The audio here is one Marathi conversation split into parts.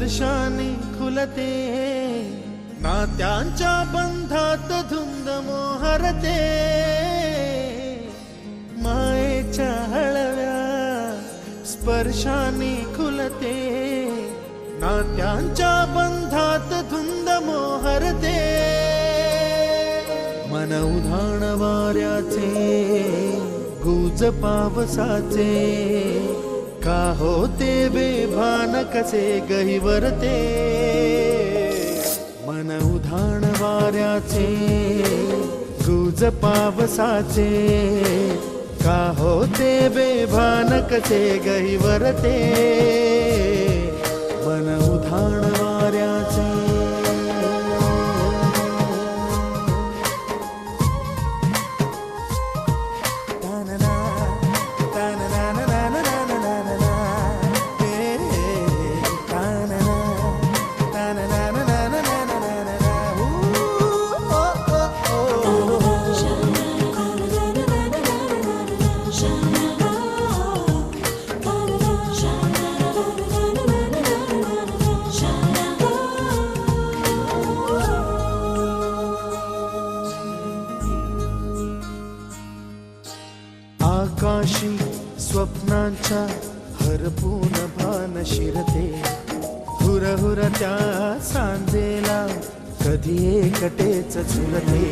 स्पर्शाने खुलते नात्यांच्या बंधात धुंद मोहरते मायेच्या हळव्या स्पर्शाने खुलते नात्यांच्या बंधात धुंद मोहरते मन उधाण वाऱ्याचे गुज पावसाचे का होते बेभान कसे गहिवरते मन उधाण वाऱ्याचे गुज पावसाचे का होते बेभान कसे गहिवरते मन उधाण वाऱ्याचे आकाशी स्वप्नांच्या हरपून भान शिरते हुरहुर त्या सांजेला कधी एकटेच झुरते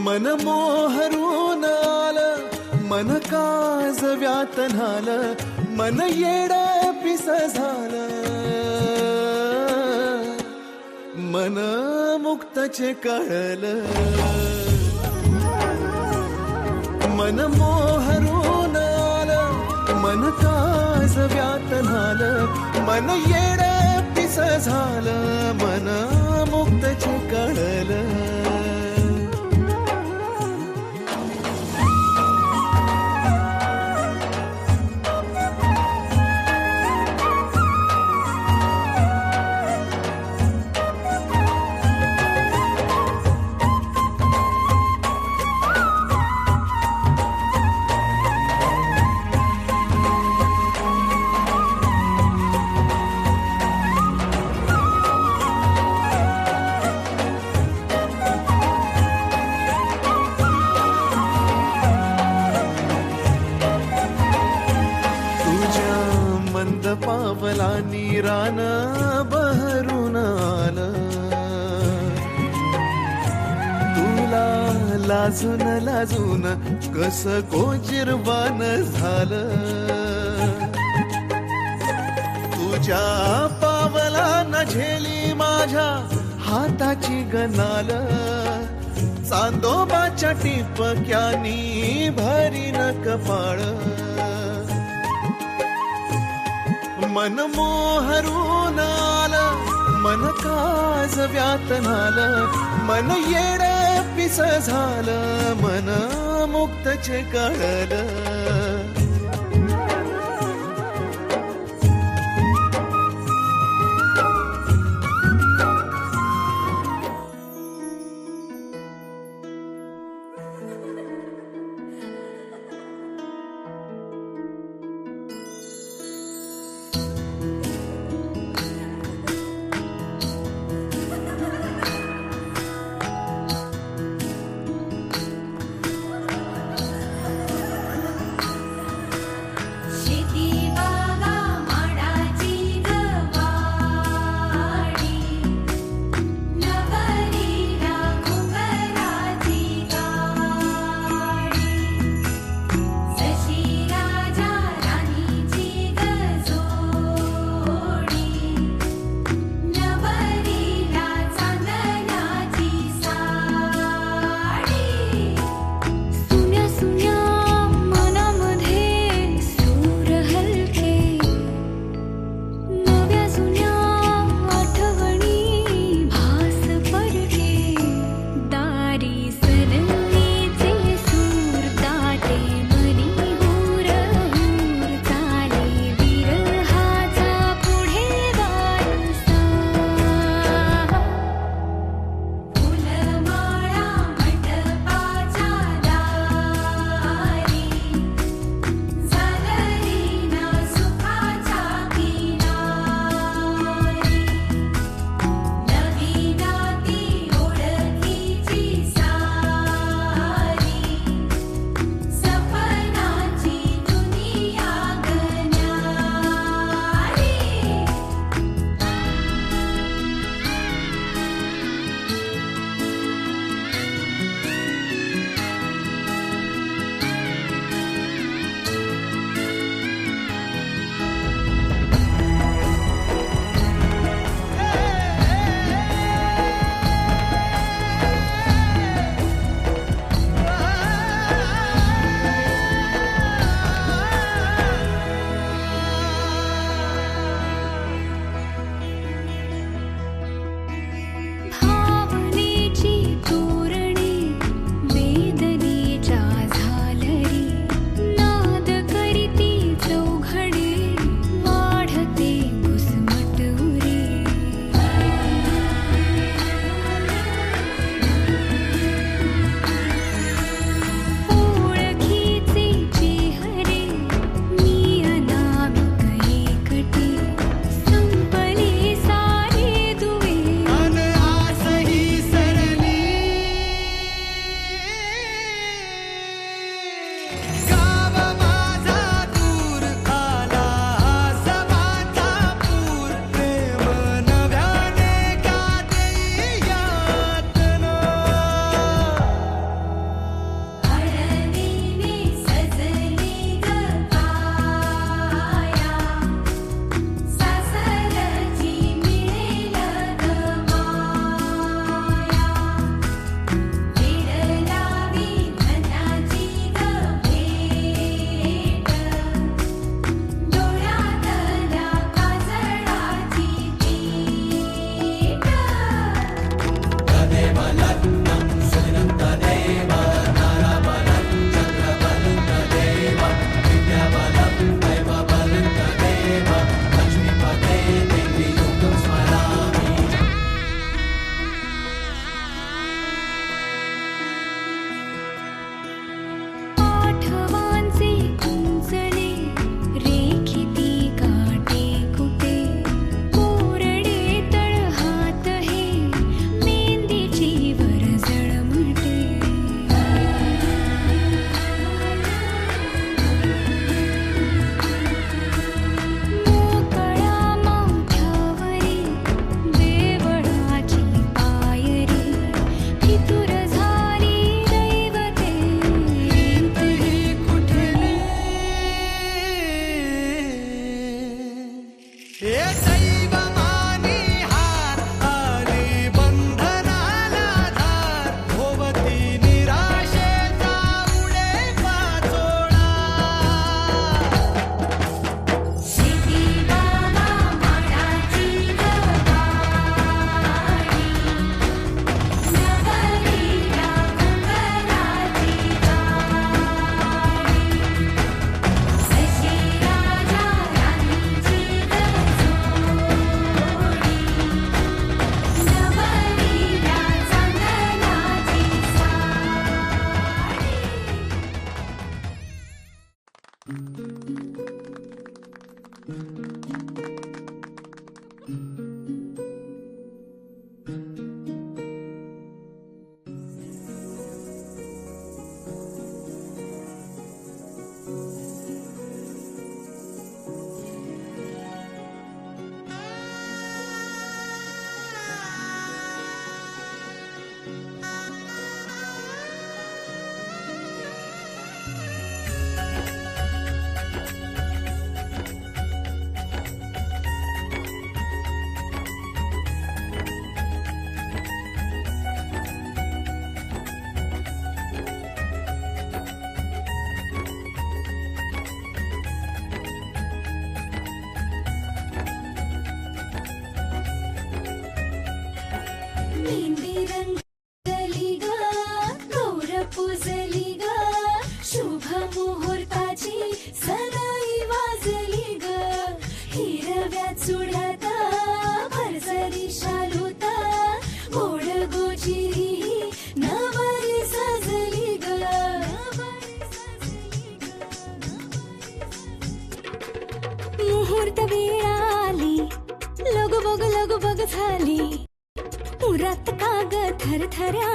मन मोहरून आलं मन काज व्यातनालं मन येडा पिस झालं मन मुक्तचे कळलं मन मोहरून आलं मन काज व्यातनालं मन येडा पिस पिस झालं मन मुक्तचे कळलं. मंद पावलांनी रान बहरून आलं. तुला लाजून लाजून कस गोजिरवान झालं. तुझ्या पावलांना झेली माझ्या हाताची गनाल. चांदोबाच्या टिपक्यानी भरीन कपाळ. मन मोहरून आलं मन काज व्यातनालं. मन येड पिस झालं मन मुक्तचे कळलं.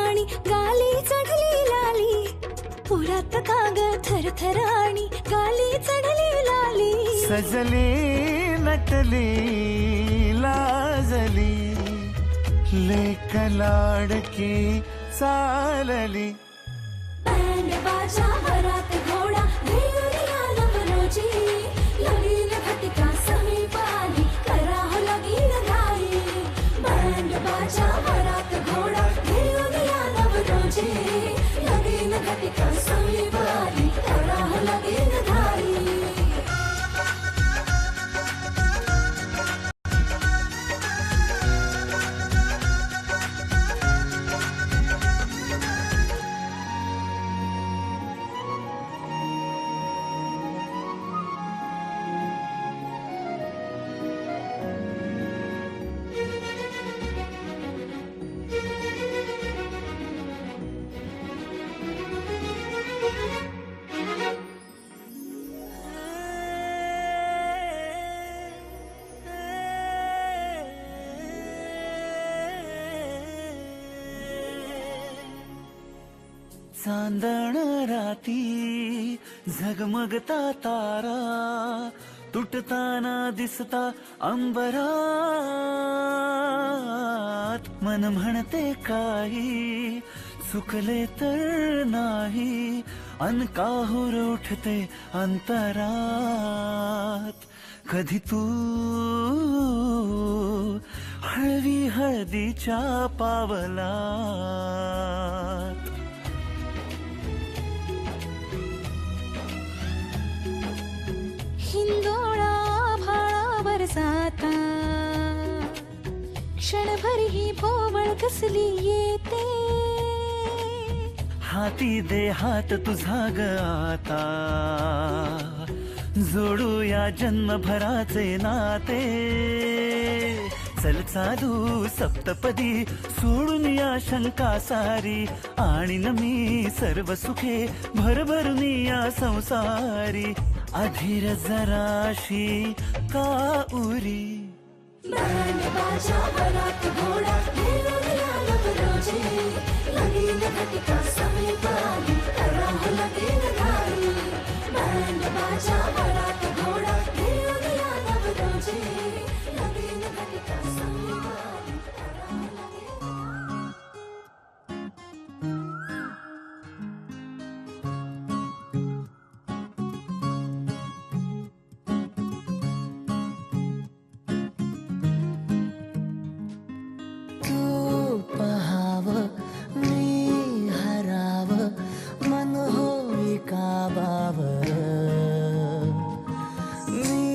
आणि गाली चढली लाली, पुरात काग थरथर आणि गाली चढली लाली. सजली नटली लाजली, लेक लाडकी चालली. बँड बाजा वरात घोडा घेऊया नवरोजी, लगीन घटिका समीप आली, करा हो लगीन घाई. बँड बाजा वरात घोडा घेऊया नवरोजी, लगीन घटिका समीप आली, करा हो लगीन घाई. चांदण राती झगमगता तारा, तुटताना दिसता अंबरात. मन म्हणते काही चुकले तर नाही, अनकाहूर उठते अंतरात. कधी तू हळवी हळदीच्या पावलात. हिंदोळा भाळावर जाता, क्षणभर ही भोवळ कसली येते. हाती दे हात तुझा ग आता, जोडूया जन्मभराचे नाते. चल चालू सप्तपदी सोडून या शंका सारी, आणि मी सर्व सुखे भरभरून या संसारी. अधीर जराशी का उरी. बँड बाजा वरात घोडा घेऊया नवरोजी, लगीन घटिका समीप आली, करा हो लगीन घाई. बँड बाजा वरात घोडा घेऊया नवरोजी, लगीन घटिका समीप आली, करा हो लगीन घाई. तू पहाव मी हराव, मन होई काबावर. मी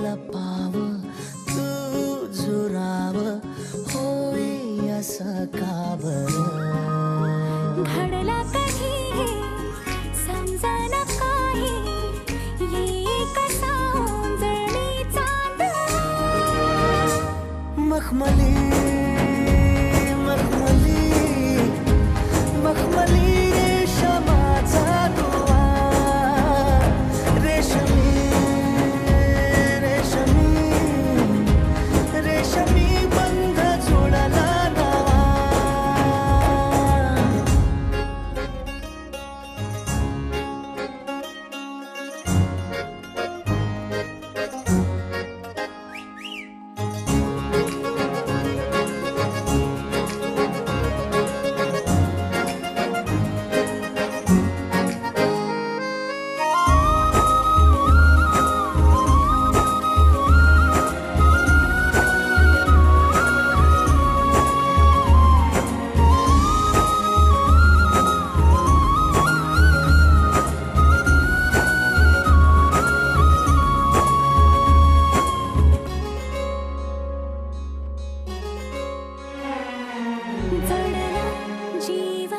लपाव तू झुराव, होई असं का बरं. घडला कधी हे समजना काही, ये कसा ओंजळी चांदणा. मखमली मखमली मखमली रेशमाचा दुवा, रेशमी रेशमी रेशमी बंध जुळला नवा. जडला जीव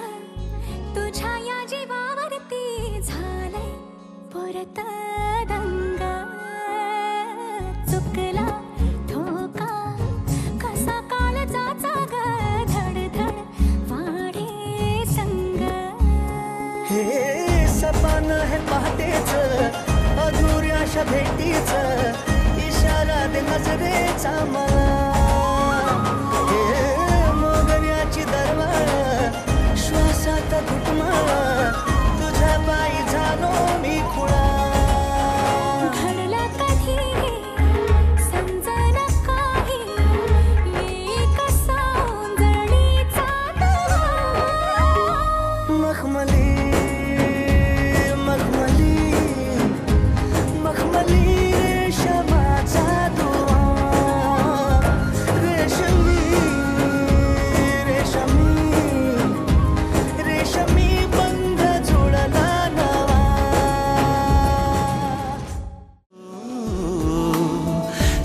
तुझ्या या जीवावरती, झालंय परत दंग. चुकला धोका कसा काळजाचा ग, धडधड वाढे संग. हे सपान है पहाटेच, अधुऱ्याशा भेटीच, इशारा दे नजरेचा मला. हे मोगऱ्याची दरवाळ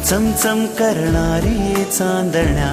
चमचम करणारी चांदण्या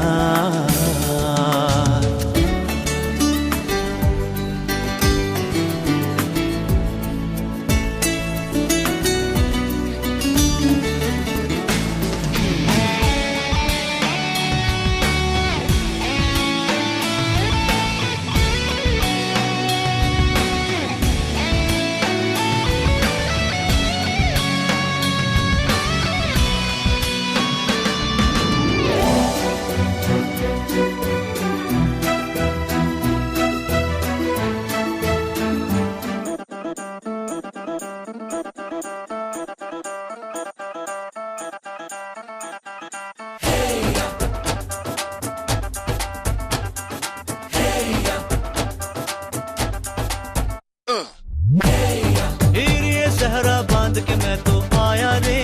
सहरा बांध के मैं तो आया रे,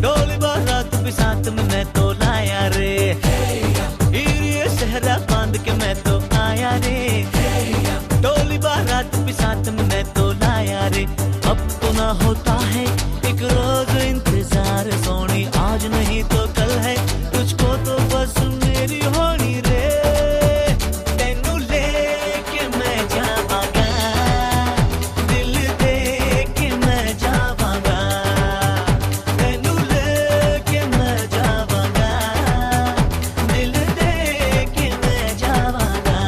डोली बारात भी साथ में मैं तो लाया रे। ये सहरा बांध के मैं तो आया रे, डोली बारात भी साथ में मैं तो लाया रे। अब तो ना होता है एक रोज इंतजार सोनी, आज नहीं तो कल है तुझको तो बस मेरी होनी रे। तेनू लेके मैं जावांगा, दिल दे के मैं जावांगा। तेनू लेके मैं जावांगा, दिल दे के मैं जावांगा।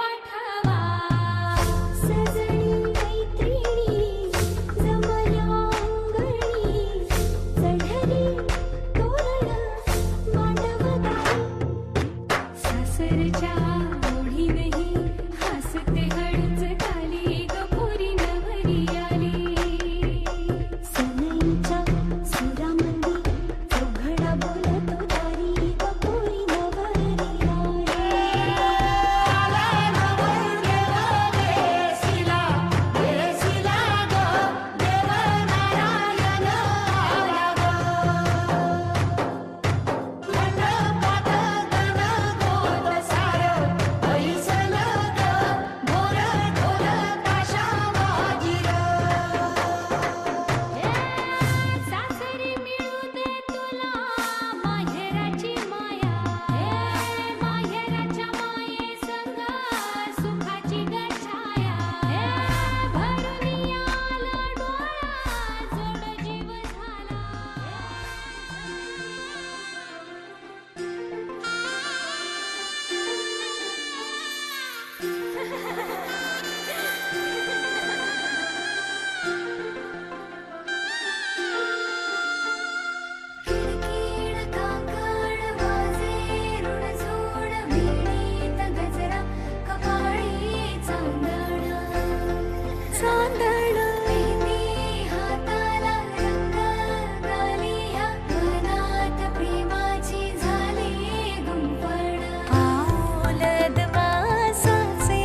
पाठवा सजनी मैत्रिणी जमल्या अंगणी चढली तोरण मांडवदारी सासरच्या ओढीनही हसते हळूच खाली ग पोरी नवरी आली सनईच्या सुरामंदी चौघडा बोलतो दारी ग पोरी नवरी आला नवरदेव देसिला देसिला ग देव नारायण आला ग मंडपात गणगोत सार ऐसल ग भोर ढोल ताशा वाजिर सासरी मिळू दे तुला माहेराची माया माहेराच्या माये संग सुखाची गछाया भरून आला डोळा जोड जीव झाला किडकिड काकड वाजे ऋणझोड भिडीत गजरा कपाळी चांदण मेहंदी हाताला रंग गालिया मनात प्रेमाची झाली गुंफण पाऊलद वासाचे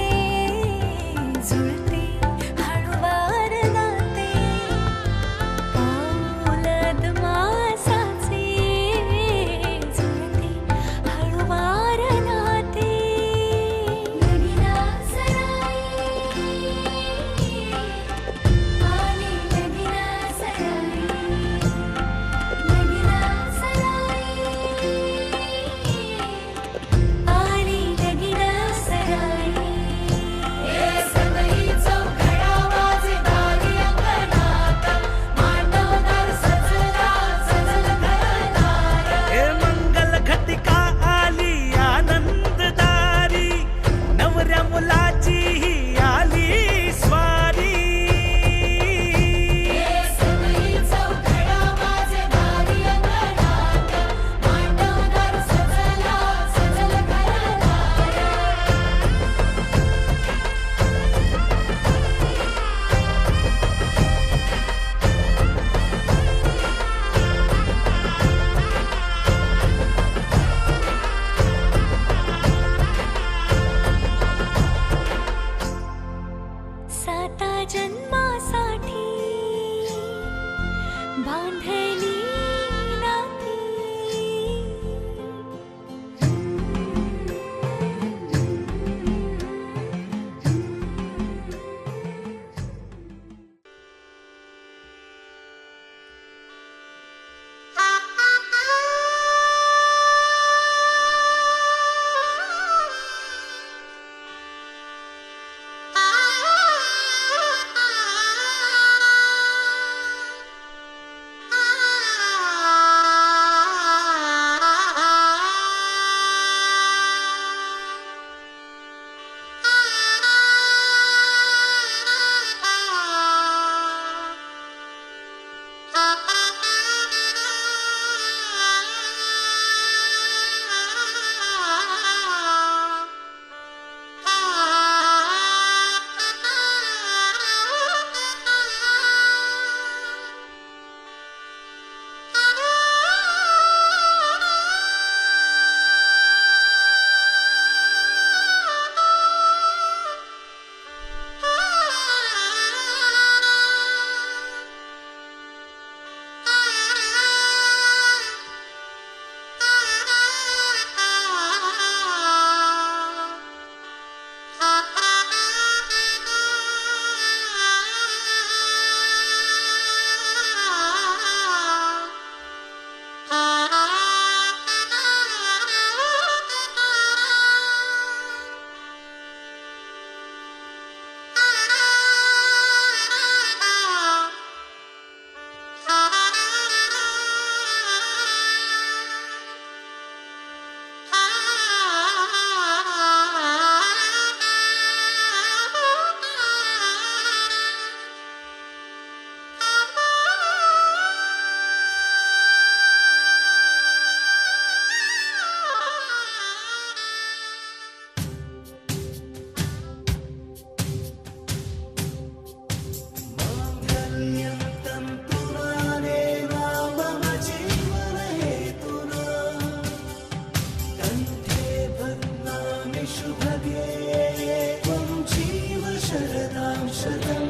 शतम्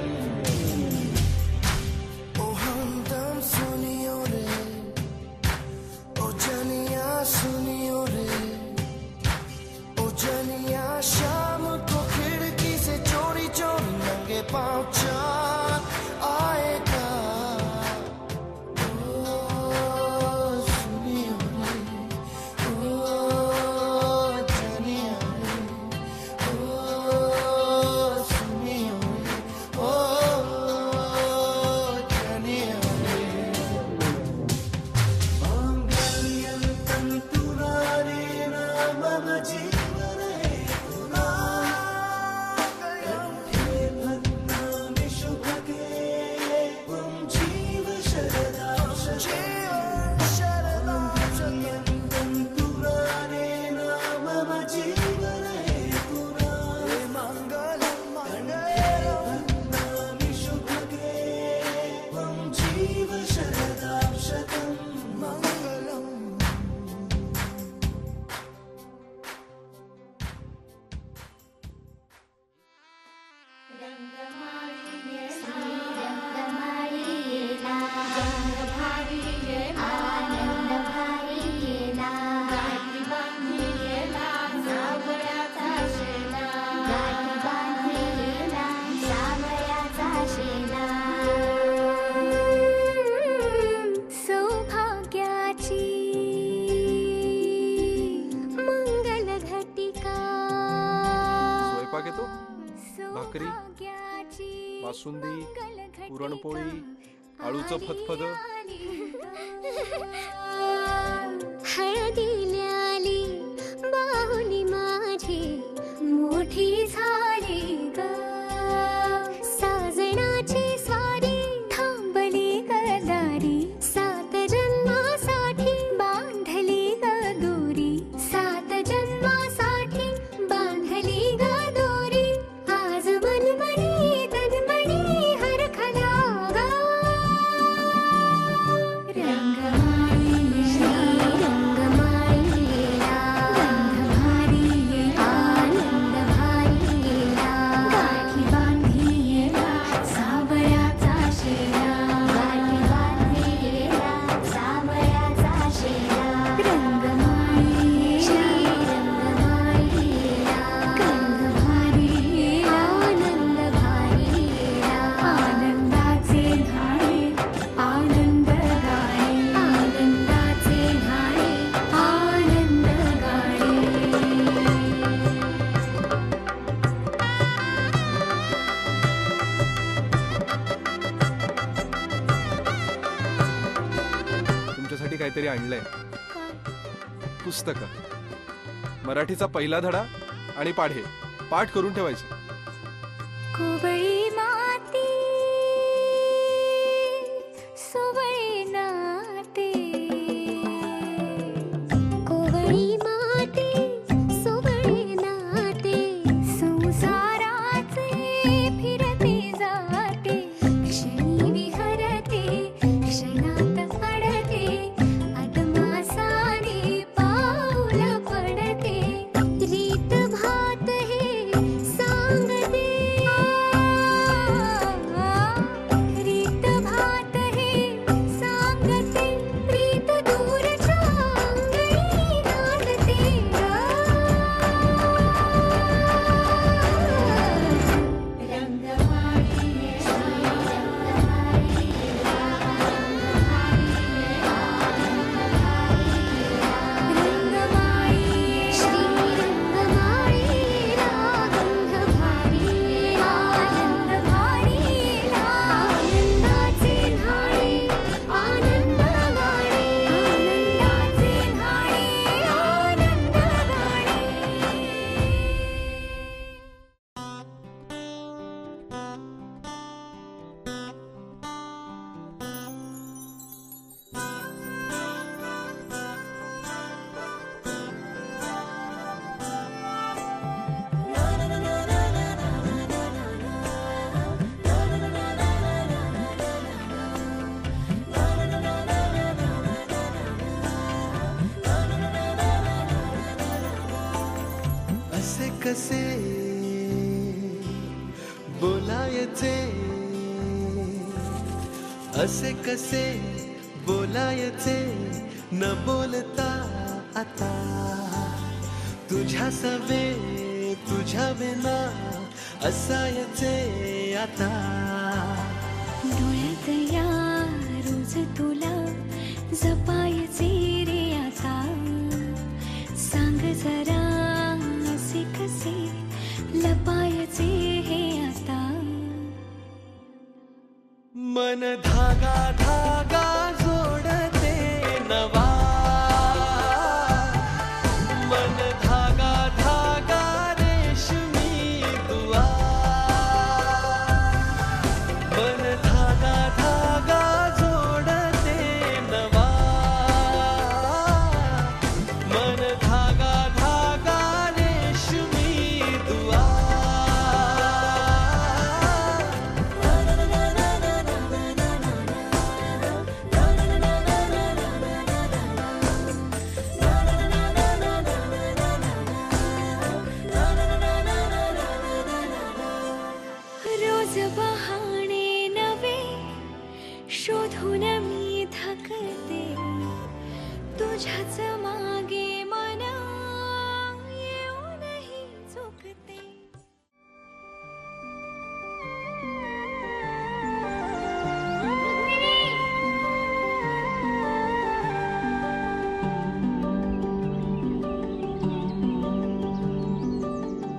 ओ हमदम सुनियो रे ओ जनिया सुनियो रे ओ जनिया शाम को खिड़की से चोरी चोरी नंगे पाँव चाँद आएगा भाकरी, बासुंदी, पुरणपोळी, आळूचं फतफद. हळदीला आली बाहुली माझी मोठी झाली ग साजणाची स्वारी थांबली गदारी 7 जन्मासाठी बांधली ग दोरी 7 जन्मासाठी बांधली ग दोरी आज मनमणी तनमणी हरखला ग रंगमाळी रंगमाळीला गंध भारी आनंद भारीला गाठी बांधीला सावळ्याचा शेला गाठी बांधीला सावळ्याचा शेला रंगमाळी रंगमाळीला गंध भारी आनंद भारीला आनंदाचे घाणे आनंद गाणे आनंदाचे घाणे आनंद गाणे तुमच्यासाठी काहीतरी आणलंय. पुस्तकं, मराठीचा पहिला धडा आणि पाढे पाठ करून ठेवायचं. कोवळी माती सोवळे नाते कोवळी माती सोवळे नाते संसाराचे फिरते जाते क्षणी विहरते क्षणात अडते अदमासाने पाऊल पडते रीत भात हे सांगते रीत भात हे सांगते प्रीत दूरच्या अंगणी नांदते असे कसे बोलायचे असे कसे बोलायचे न बोलता आता तुझ्या सवे तुझ्या विना असायचे आता डोळ्यात या रोज तुला जपायचे रे आता सांग जरा असे कसे लपायचे हे आता मन धागा धागा जोडते नवा मन धागा धागा रेशमी दुआ मन धागा धागा जोडते नवा मन धागा धागा रेशमी दुआ रोज बहाणे नवे शोधून मी थकते तुझ्याच मागे मन येऊनही चुकते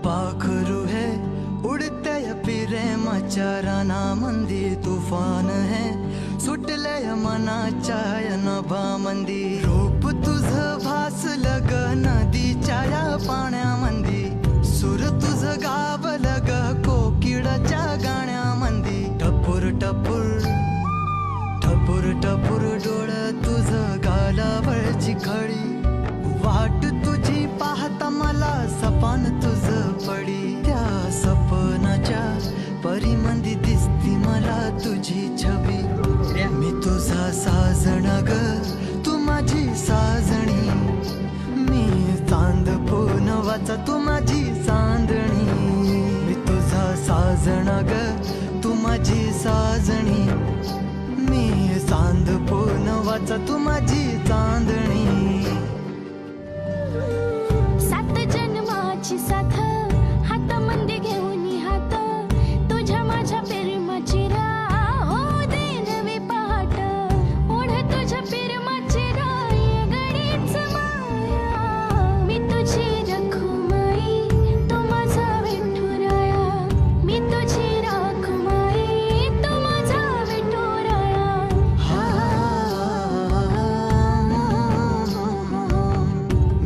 पाखरू है उडते प्रेमाच्या रानामंदी तुफान है सुटलय मनाच्या नभामंदी रूप तुझं भासलं ग नदीच्या या पाण्यामंदी सुर तुझं गावलं ग कोकिळाच्या गाण्यामंदी टपूर टपूर टपूर टपूर डोळं तुझं गालावरची खडी वाट तुझी पाहता मला सपान तुझं पडी त्या सपनाच्या परिमंदी दिसती मला तुझी छबी मी तुझा साजण ग तू माझी साजणी मी चांद वाचा तू माझी चांदणी मी तुझा साजण ग तू माझी साजणी मी चांद वाचा तू माझी चांदणी सात जन्माची साथ हात मंदी घेऊन हात तुझ्या माझ्या प्रेमाची राह हो दे नवी पहाट ओढ तुझ्या प्रेमाची राय गडीच माया मी तुझी रखुमाई तू माझा विठुराया मी तुझी रखुमाई तू माझा विठुराया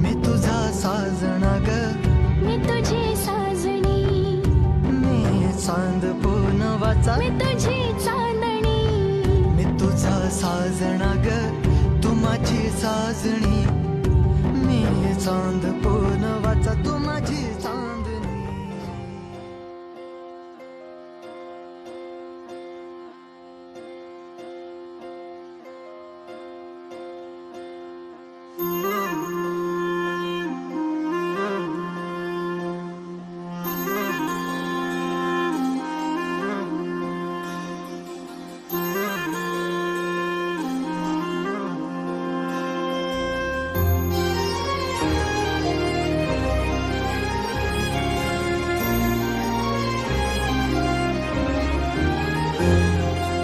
मी तुझा साजना ग मी तुझी साजणी मी चांद वाचा मी तुझी चांदणी मी तुझा साजना ग तू माझी साजणी मी चांद वाचा तू माझी चांदणी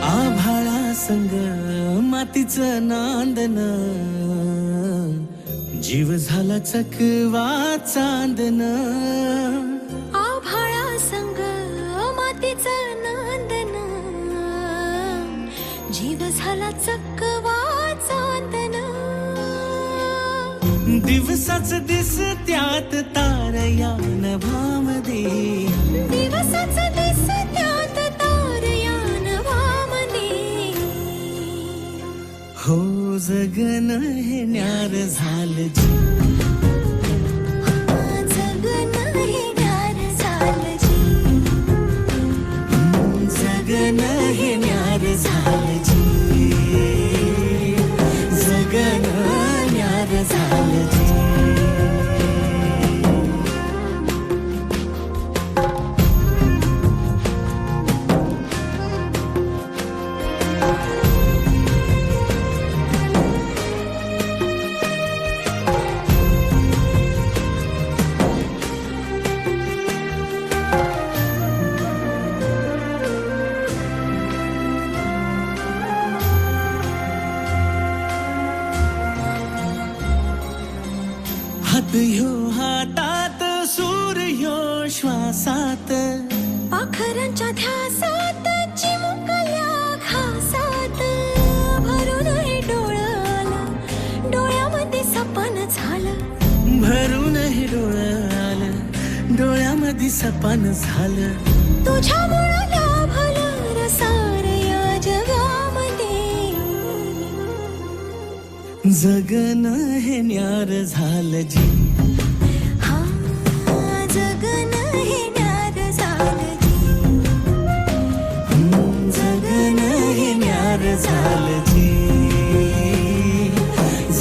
आभाळा संग मातीचं नांदन जीव झाला चकवा चांदन आभाळा संग मातीचं नांदन जीव झाला चकवा चांदन दिवसाच दिस त्यात तारया नभामध्ये दिवसाच दिस त्यात तारया नभामध्ये हो जगन हे न्यार झालं जी जगन हे न्यार झालं जी जगन हे न्यार झालं जी जगन न्यार झालं जी कधी सपन झालं. तुझ्यामुळं लाभलं रसार या जगामध्ये. जगणं हे न्यार झालं जी. हा जगणं हे न्यार झालं जी. जगणं हे न्यार झालं जी.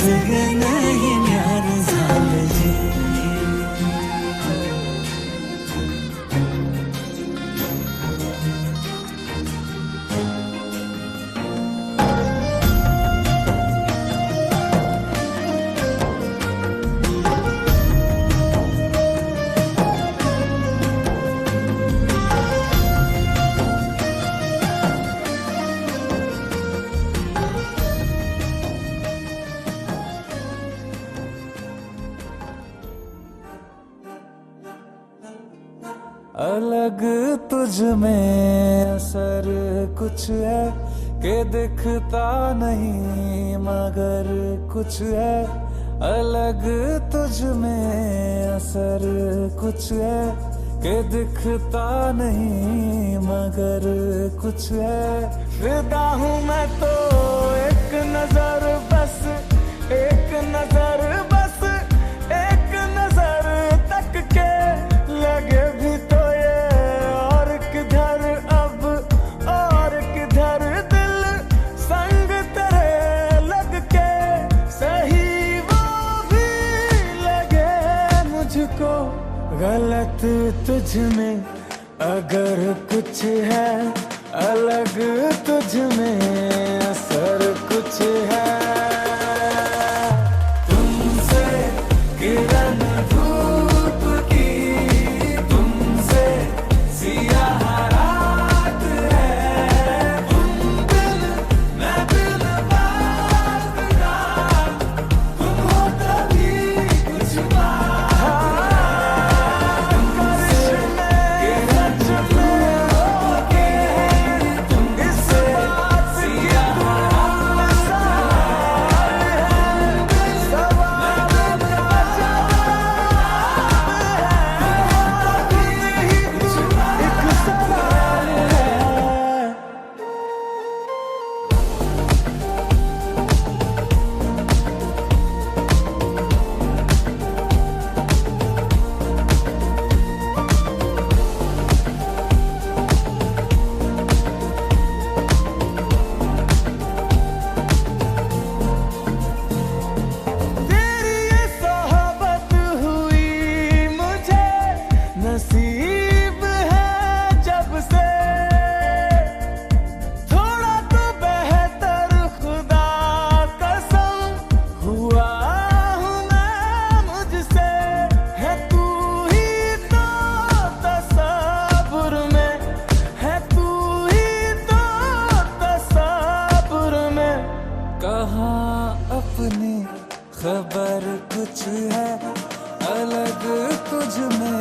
जगणं हे न्यार झालं जी. अलग तुझ में असर कुछ है कि दिखता नहीं मगर कुछ है. अलग तुझ में असर कुछ है कि दिखता नहीं मगर कुछ है. फिदा हूँ मैं तो एक नजर बस, एक नजर बस, एक नजर तक के लगे भी तो गलत तुझ में अगर कुछ है. अलग तुझ में असर कुछ है. तुमसे किरण धूप की, तुमसे सियाह रात है. तुम बिन मैं बिन बात का, तुम हो तभी कुछ बात. अपनी खबर कुछ है. अलग तुझ में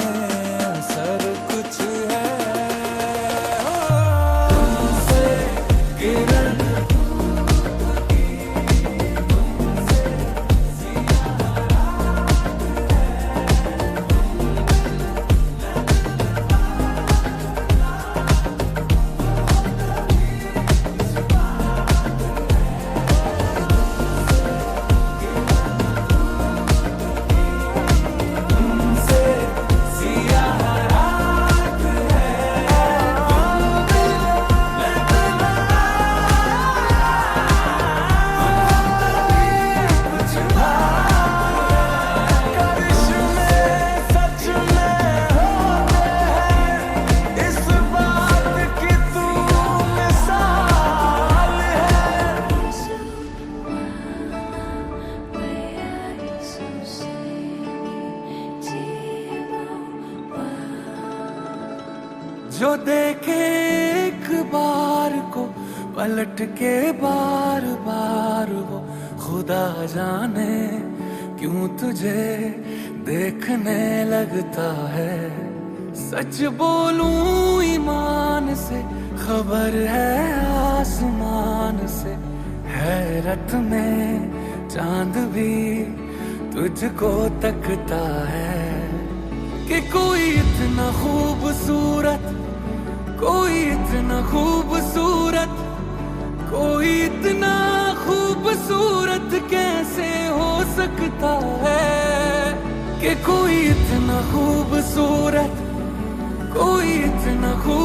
असर कुछ है. तुमसे किरण जो देखे एक बार को पलट के बार बार वो खुदा जाने क्यों तुझे देखने लगता है। सच बोलूं ईमान से खबर है आसमान से, हैरत में चांद भी तुझको तकता है। कि कोई इतना खूबसूरत, कोई इतना खूबसूरत, कोई इतना खूबसूरत कैसे हो सकता है, कि कोई इतना खूबसूरत, कोई इतना खूब